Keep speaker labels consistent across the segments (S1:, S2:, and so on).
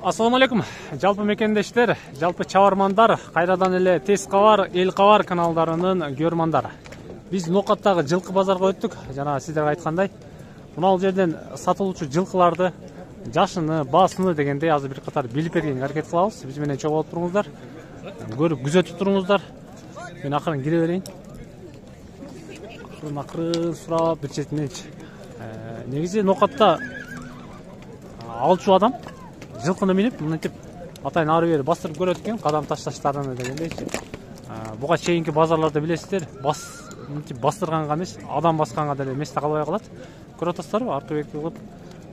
S1: Ассаламу алейкум. Жалпы мекендештер, жалпы чабармандар, кайрадан эле Тез кабар, Эл кабар каналдарынын көрмандары. Биз Нокаттагы жылкы базарга өттүк. Жана сиздерге айткандай, мына жерден сатылуучу жылкыларды, жашыны, басыны дегендей азыр бир катар билип бергенге аракет кылабыз. Биз менен чогуу болуп туруңуздар. Көрүп күзөтүп туруңуздар. Мен акырын кире берейин. Акырын сурап бир четинечи. Негизи Нокатта алчу адам жылкыны минип, мынтип атайын ары бери бастырып көрөт экен, кадам ташташтарыны дегендейчи. Буга чейинки базарларда билесиздер, мынтип бастырганга эмес, адам басканга деле месте калбай калат. Көрүп атасыздарбы? Аркы бекти кылып,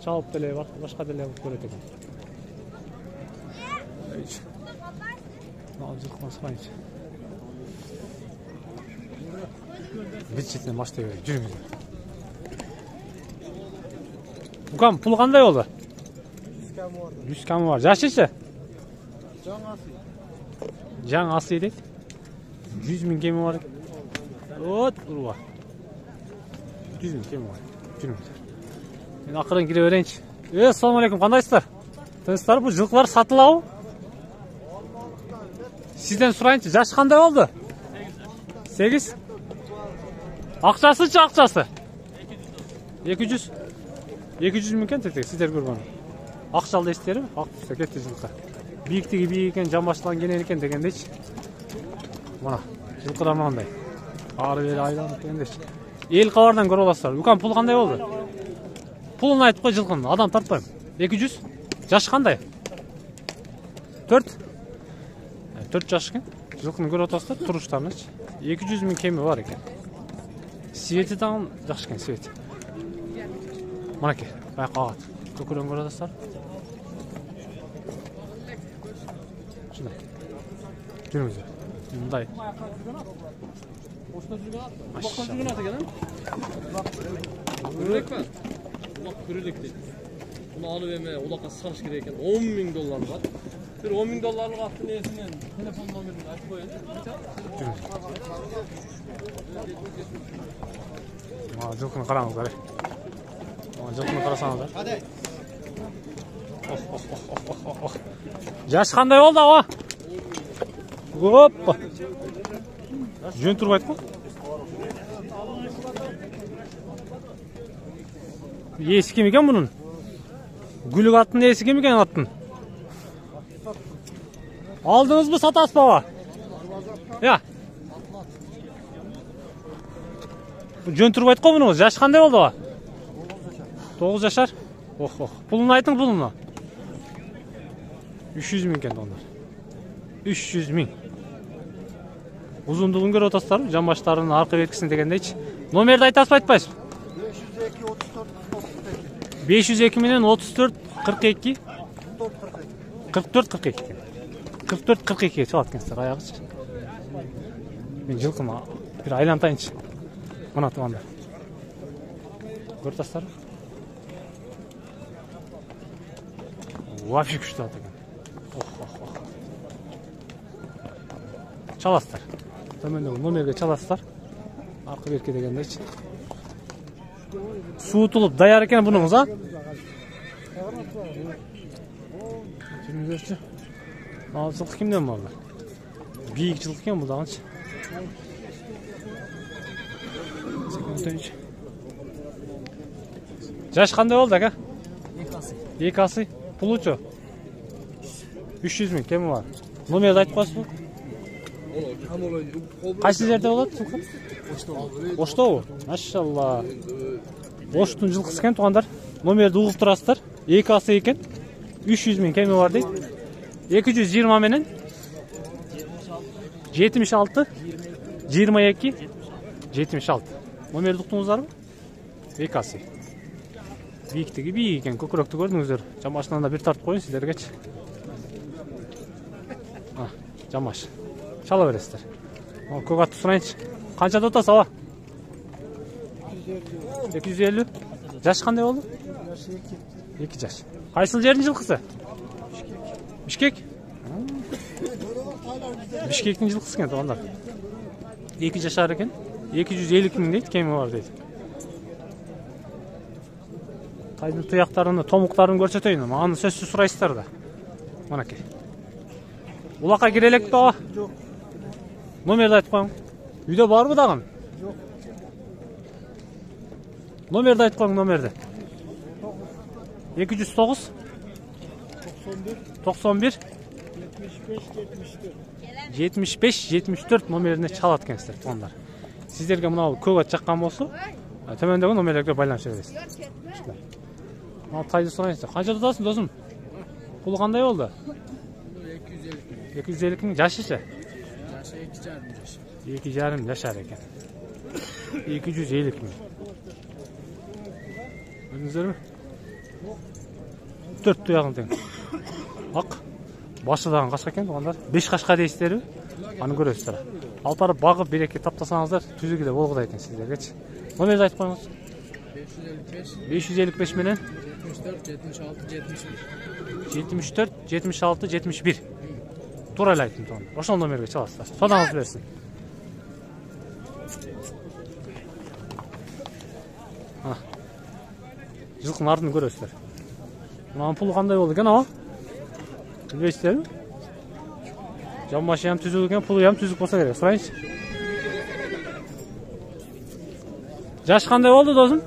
S1: чалып деле, башка деле кылып көрөт экен. Ал жылкыны сырайчы. Бир четинен баштай берейин, жүрүңүздөр. Укам, пул кандай болду? 100 камы бар. Жашычы? Жаң асы дейт. 100 миң кеми бар. От, урба. 100 миң кеми бар. Жүрүңүздөр. Мен акырын кире берейинчи. Ассаламу алейкум, кандайсыздар? Тынчсыздарбы? Бул жылкылар сатылабы? Сизден сурайынчы, жашы кандай болду? 8. Акчасычы, акчасы? 200. 200 миң экен, сиздер көргөн. Акчал дейсиздерби? Ак түстө кетти жылкы. Бийиктиги бийик экен, жамбаштан кенен экен дегендейчи. Мына, жылкыдар мындай. Ары бери айланып дегендейчи. Эл кабардан көрүп аласыздар. Укам, пул кандай болду? Пулун айтып кой жылкынын, адам тартпайм. 200. Жашы кандай? 4. 4 жаш экен. Жылкыны көрүп атасыздар, туруштарынычы. 200 миң кеми бар экен. Свети дагы жакшы экен, свети. Мынакей, баяққа ағат. Көкірен көрі адастар. Шындай. Жүріңіздер. Мұндай.
S2: Көрелек дейді. Бұны алып еме, олаққа сарыш керек екен. 10 миң доллар бар. Bir 10 миң долларлық аттың есінен телефон номерін айтып қойын.
S1: Жылқыны қараңыздар. Жылқыны қарасаңыздар. Жаш қандай болды ава? Оппа. Жөн тұрып айтқы? Есі кем екен бұның? Гүлік аттың есі кем екен аттың? Алдыңыз бұ сатасыз баба? Я. Жөн тұрып айтқы бұның? Жаш қандай болды ава? 9 жашар. Пулunu айтың пулunu. 300 миң екен onlar. 300 миң. Uzunluğunu görüp otasızlar, жамбаштарынын аркы беркисин дегендейчи. Номерди айтасызбы, айтпайсызбы? 502 менен 34 42 44 42 экен. 44 42 чалат экенсиздер аягычы. Мен жылкыны бир айлантайынчы. Мына туугандар. Көрүп атасыздарбы? Вообще күшті ат екен. Чаласыздар. Төмендегі номерге чаласыздар. Арқы берке дегендейші. Суытылып даяр екен бұныңыз, а? Жүріңіздерші. Ал жылқы кімден болды? Бейік жылқы екен бұдағыншы. Жаш қандай болды, әке? 2 асы. Пулучу? 300 миң кеми бар. Номерді айтып қойсыз бұл? Қайсы жерде болады жылқы? Оштау? Машалла. Оштың жылқысы екен туғандар. Номерді ұғып тұрасыздар. 2 асы екен. 300 миң кеми бар дейді. 220 менен 76 22 76. Номерді ұқтыңыздар ба? 2 асы. Бийиктиги бийик экен, көкүрөктү көрдүңүздөр. Жамбашынан да бир тартып коюн сиздергечи. Жамбаш. Чала бересиздер. Көк атты сурайынчы. Канчада отасыз аба? 250. Жаш кандай болду? 2 жаш. Кайсыл жердин жылкысы? Бишкек. Бишкектин жылкысы экен туугандар. 2 жашар экен. 250 миң дейт, кеми бар дейт. Тайдын туяктарыны, томуктарын көрсөтөйүн. Аны сөзсүз сурайсыздар да. Manaki. Ulaqqa kirelek be ağa?
S3: Yok.
S1: Nomerdi aytып qo'ying. Uyda bormi dag'im?
S3: Yok.
S1: Nomerdi aytib qo'ying, nomerdi. 209
S3: 91
S1: 91
S3: 75 74.
S1: 75-74 номерine çalat ekansiz tuğanlar. Sizlerge mınау көк ат жаққан болса, төмендегі номерлерге байланыша бересіз. Ал тайды сұрайыншы. Қанша тұтасың досым? Пұлы қандай болды? 250 мың. Жашышы?
S3: Yaşı 2,5 yaş.
S1: 2,5 yaşar ekan. 250 мың. Көрдіңіздер ме? 4 тұяғын тең. Ақ. Башыдаған қашқа екен туғандар. 5 қашқа дейсіздер ме? Аны көресіздер. Алпары бағып береке таптасаңыздар, түзігі де болғыда екен сіздергечі. Номерді айтып қойыңыз. 555 менен 74 76 71. Тура эле айттым туган. Ошол номерге чаласыздар. Содаңыз берсин. Жылқының артын көресіздер. Мынанын пулу кандай болду экен ага? Билбейсиздерби? Жамбашы ham түзүк экен, пулу ham түзүк болса керек. Сурайынчы. Жаш кандай болду досум?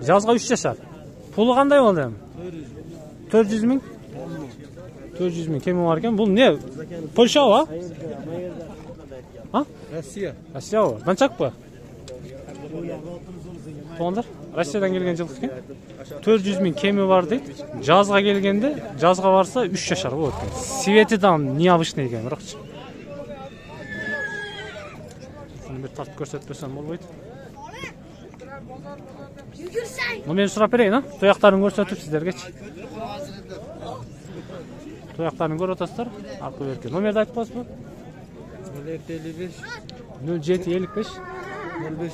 S1: Жазга 3 жашар. Пулу кандай болду эми? 400 мың. 400 мың кеми бар экен. Бул не? Польша ба? А?
S2: Россия.
S1: Россия ба? Банчак ба? Туғандар, Россиядан келген жылқы екен. 400 мың кеми бар дейді. Жазға келгенде, жазға барса 3 жашар болады екен. Светі там необычный екен, бірақшы. Бір тартып көрсетпесем болмайды. Номерін сұрап берейін, а? Тояқтарын көрсетіп сіздергечі. Тояқтарын көріп отырсыздар, арқы беркен. Номерді айтып қойсыз ба? 0755
S2: 05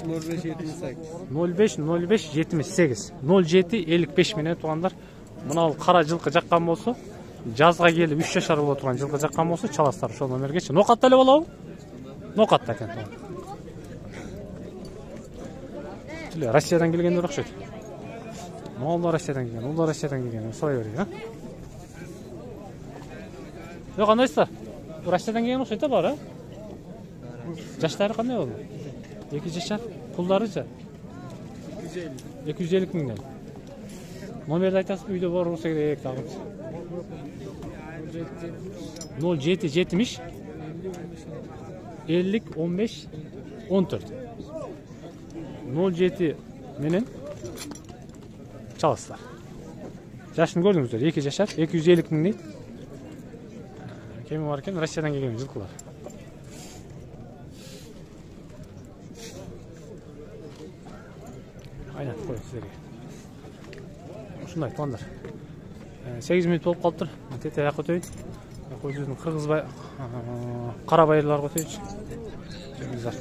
S2: 78.
S1: 05 78 0755 менен туғандар. Мынау қара жылқы жаққан болса, жазға келіп 3 жашар болып тұрған жылқы жаққан болса, чаластар ошол номергечи. Ноқатта эле болобу? Ноқатта екен туған. Россиядан келгендер окшойт. Ол да Россиядан келген, ол да Россиядан келген. Сұрай берейік, а? Қандайсыздар? Россиядан келген окшойт бар, а? Жаштары қандай болды? 2 жашар. Пулдарычы? 250 мыңдан. Номерді айтасыз ба? Үйде бар болса керек тағымыз. 0770 50 15 14. 07 менен çalasızlar. Yaşını gördünüzdür. 2 жашар, 250 мың дейт. Кеми бар екен, Россиядан келген жылқылар. Aynen, koyun sizlere. Şunday tuğanlar. 8 minut болып қалып тұр. Тете аяқ өтейін. Көзіміздің қырғызбай, қара байырлар өтейін. Жүргіздер.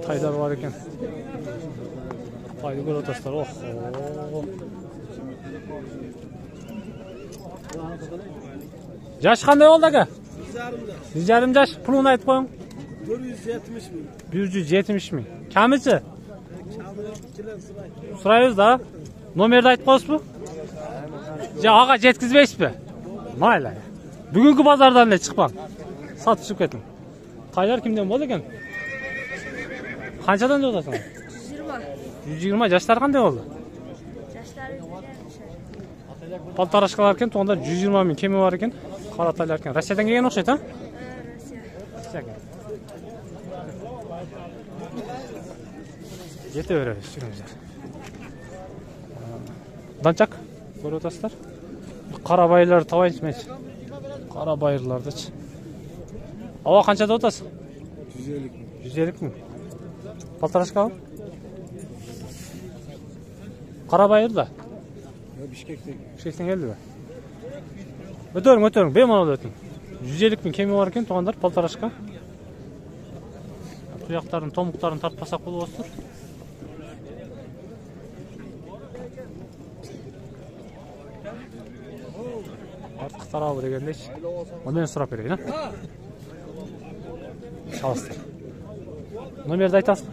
S1: Тайдар бар екен. Тайды көріп отырсыздар. Жаш қандай болды аға? 1,5 жаш. Пұлын айтып қойың.
S3: 470 bin.
S1: 170 мың. Кәмісі? Сұрайыз да. Номерді айтып қойсыз бі? Аға жеткізбейсіз бі? Майлай. Бүгінгі базардан не шықпан? Сатып шығып кеттің. Тайлар кімден болды екен? Қаншадан жолдасың? 120. Жаштар қандай болды? Палтарашқалар екен, туғандар 120 мың кеми бар екен. Қара тайлар екен. Россиядан келген оқшайт, а? Россия. Жете береміз, жүріңіздер. Данчак, көріп отырсыздар. Қара байырлар табайыншы менші. Қара байырларды. Ава қаншада отасың? 150 мың. Палтарашқа ба? Қара байыр да? Бішкектен келді бе? Өтерің, бейманады өтің. 150 мың кеми бар екен, туғандар, палтарашқа. Тұяқтарын, томуқтарын тартпасақ болу осыр. Артық тарабы дегендейші. Онымен сұрап берейін, а? Шалыстыр. Номерді айтасың?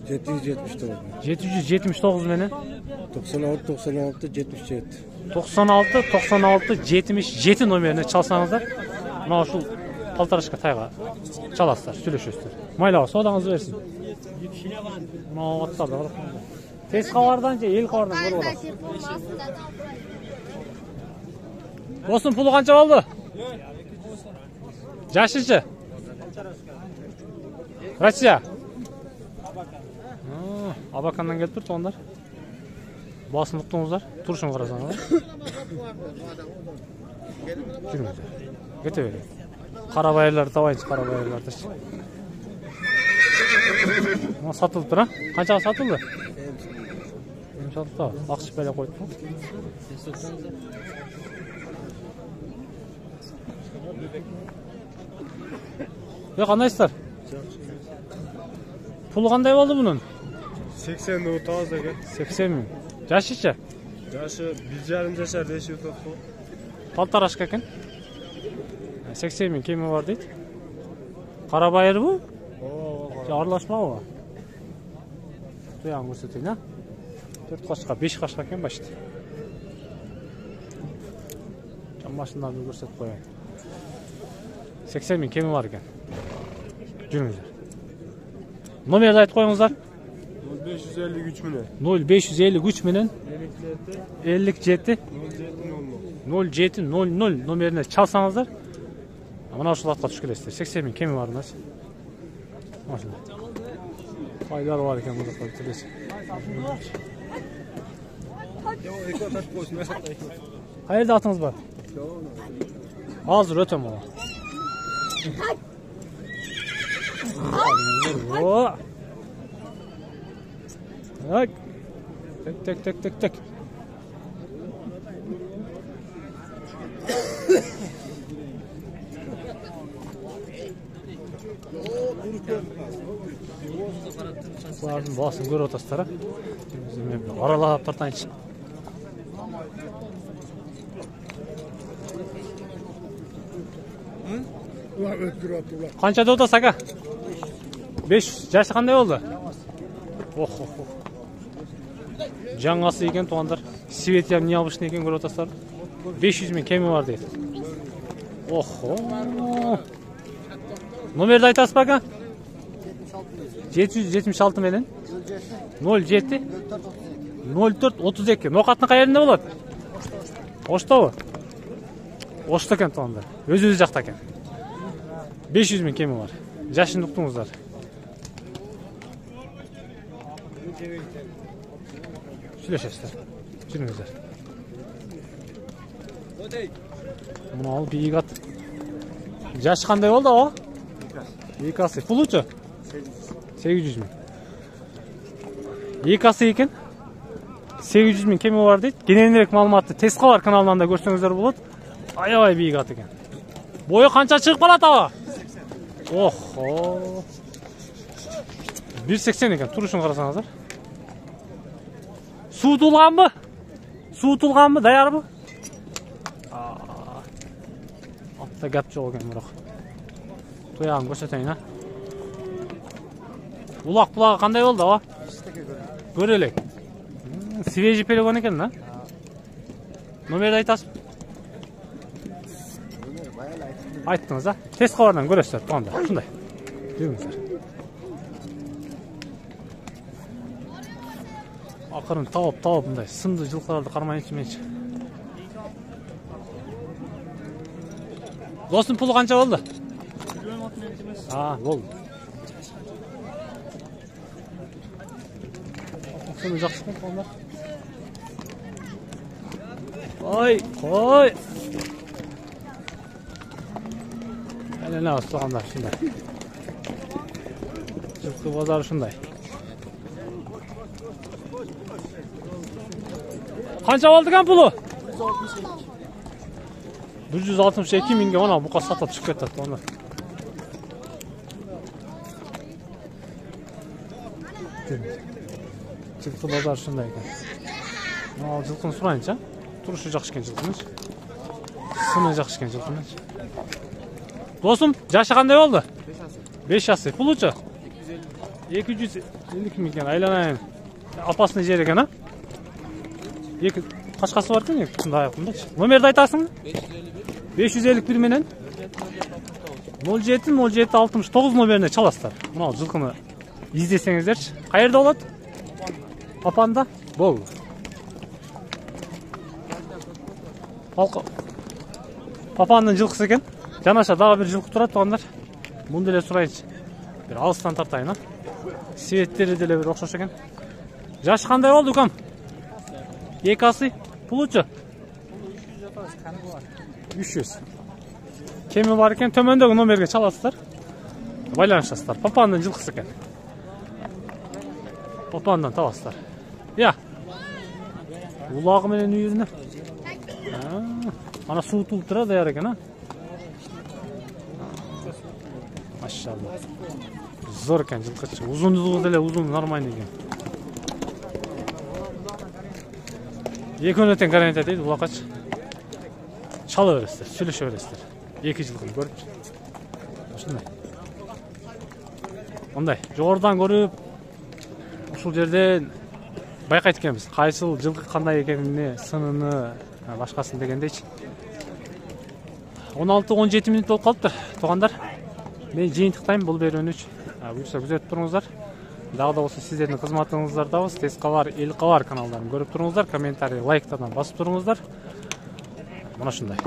S3: 779.
S1: 779 менен?
S3: 96 96 77.
S1: 96-96-77 номеріне çalsanızlar, мына ушул полторашка тайга çalasыздар, сүйлөшөсүздөр. Майлабы содаңызды берсин. Мына аттарды карап. Тез кабардан же эл кабардан көрүп аласыз. Досым, пулу канча болду? Жашычы? Россия? Абакандан келип тур тоондар. Басымдыктыңыздар, турушун карасаңыздар. Жүрүңүздөр. Кете берейин. Кара байырларды табайынчы, кара байырлардычы. Мына сатылып тур, а? Канчага сатылды? Сатылды. Акчы беле койду. Кандайсыздар? Пулу кандай болду мунун?
S3: 80 ming toz ekan.
S1: 80 ming. Жашычы?
S3: Yaşı 1,5 yaşar deşiyor topu.
S1: Полторашка экен. 80 ming kemi var дейт. Кара байыр бу? Аралашмабы? Туян көрсөтөйүн, а? 4 кашка, 5 кашка экен башты. Машиналарды көрсөтүп коеюн. 80 ming kemi var eкен. Жүрүңүздөр. Номерди айтып коюңуздар.
S3: 0553 milyon.
S1: 0553 менен 57 0700 номерине çalsanızlar. Мына ушул атка түшүп келесиздер. 80 ming kemi бар мына. Машина. Пайдалар бар экен мында келесиз. Кайерде атыңыз бар? Азыр өтөм ала. Так. Бұлардың басын көріп отырсыздар, а? Аралап тартайыншы. Қанша дода сака? 5 жасы қандай болды? Жаңасы екен туғандар. Светлям необычный екен көріп отырсыздар. 500 ming kemi var deydi. Номерді айтасыз ба ака? 776 менен 07 04 32. Ноқаттың қай жерінде болады? Ошто бу? Ошто екен туғандар. Өз жақта екен. 500 ming kemi var. Жашын ұқтыңыздар. Сүйлөшөсүздөр. Жүрүңүздөр. Мына ал бийик ат. Жашы кандай болду о? 2 асы. Пулучу? 800 ming. 2 асы экен. 800 ming kemi бар дейт. Кененирээк маалыматты Тез кабар каналынан да көрсөңүздөр болот. Аябай бийик ат экен. Бою канча чыгып калат аба? 180 екен. Турушун карасаңыздар. Суу тулганбы? Даярбы? Атта гап жок экен бирок. Туягын көрсөтөйүн, а? Булак кандай болду, аба? Көрөлөк. Свежий перегон экен, да? Номерди айтасыз? Айттыңыз, а? Тез кабардан көрөсүздөр, туганда. Ушундай. Жүрүңүздөр. Акырын тауып мындай сынды жылкыларды кармайынчы менчи. Достум, пулу канча болду? Болду. Сыны жакшы экен тугандар. Кой. Элене алып тугандар, ушундай. Жылкы базары ушундай. Kança oldu kan pulu? 162 mingga mana buqa satib chiqib ketdi onlar. Жылкы базар shunday ekan. Mana жылкыны surayınca, turuşu yaxshi ekan жылкының. Sını yaxshi ekan жылкының. Dostum, yaşı qanday oldu? 5 yası. Puluchu? 250 ming ekan, aylanayın. Apasını yer ekan, ha? Качкасы бар экен, мындай айкындачы. Номерди айтасың? 551 менен 07-07-69 номерине чаласыздар. Мына жылкыны издесеңиздерчи. Каерде болот? Папанда? Болду. Папанын жылкысы экен. Жанаша дагы бир жылкы турат туугандар. Муну деле сурайынчы. Бир алыстан тартайын, а. Светтери деле бир окшош экен. Жашы кандай болду, укам? Эки асы пулучу? 300. Кеми бар экен, төмөндөгү номерге чаласыздар. Байланышасыздар. Папанын жылкысы экен. Папандан табасыздар. Я. Улагы менен үйүрүнө. Ана суу тулуп турат даяр экен, а? Машалла. Зор экен жылкычы. Узундугу деле узун, нормальный экен. Экөөнө тең гарантия дейт улакач. Чала бересиздер, сүйлөшө бересиздер. 2 жылкын көрүп. Ушундай. Мындай, жогорудан көрүп, ушул жерден байкайт экенбиз. Кайсыл жылкы кандай экенини, сыныны, башкасын дегендейчи. 16-17 мүнөт болуп калыптыр, туугандар. Мен жыйынтыктайм бул берүүнү. Буюрса күзөтүп туруңуздар. Дагы да болсо сиздердин кызматыңыздардабыз. Тез кабар, эл кабар каналдарын көрүп туруңуздар. Комментарий, лайктардан басып туруңуздар. Мына ушундай.